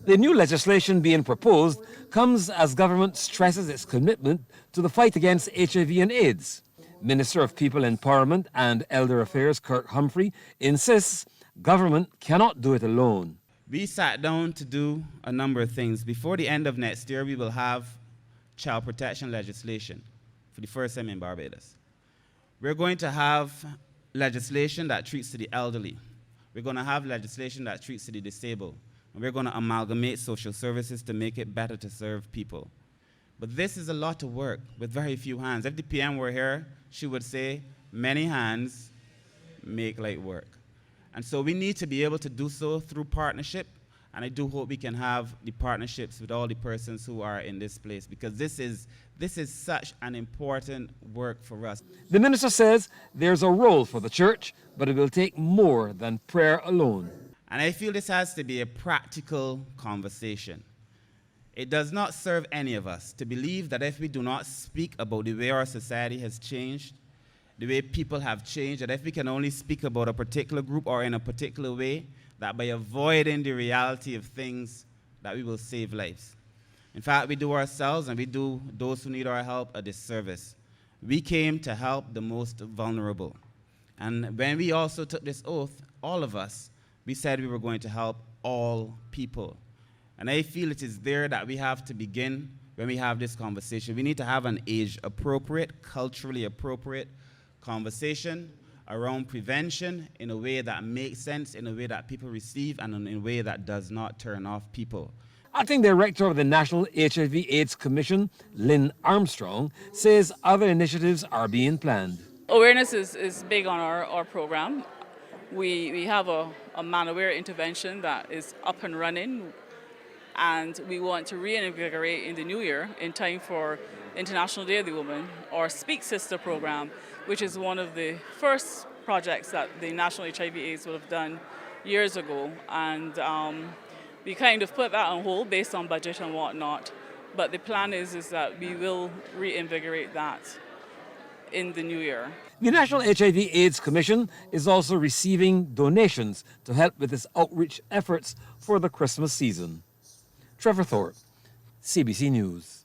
The new legislation being proposed comes as government stresses its commitment to the fight against HIV and AIDS. Minister of People Empowerment and Elder Affairs Kirk Humphrey insists government cannot do it alone. We sat down to do a number of things. Before the end of next year, we will have child protection legislation for the first time in Barbados. We're going to have legislation that treats to the elderly. We're going to have legislation that treats to the disabled. And we're going to amalgamate social services to make it better to serve people. But this is a lot of work with very few hands. If the PM were here, she would say, many hands make light work. And so we need to be able to do so through partnership. And I do hope we can have the partnerships with all the persons who are in this place, because this is such an important work for us. The minister says there's a role for the church, but it will take more than prayer alone. And I feel this has to be a practical conversation. It does not serve any of us to believe that if we do not speak about the way our society has changed, the way people have changed, that if we can only speak about a particular group or in a particular way, that by avoiding the reality of things, that we will save lives. In fact, we do ourselves and we do those who need our help a disservice. We came to help the most vulnerable. And when we also took this oath, all of us, we said we were going to help all people. And I feel it is there that we have to begin when we have this conversation. We need to have an age-appropriate, culturally appropriate conversation around prevention in a way that makes sense, in a way that people receive, and in a way that does not turn off people. Acting Director of the National HIV/AIDS Commission, Lynn Armstrong, says other initiatives are being planned. Awareness is big on our program. We have a Man Aware intervention that is up and running, and we want to reinvigorate in the new year in time for International Day of the Woman, our Speak Sister program, which is one of the first projects that the National HIV/AIDS would have done years ago. And we kind of put that on hold based on budget and whatnot. But the plan is that we will reinvigorate that in the new year. The National HIV/AIDS Commission is also receiving donations to help with its outreach efforts for the Christmas season. Trevor Thorpe, CBC News.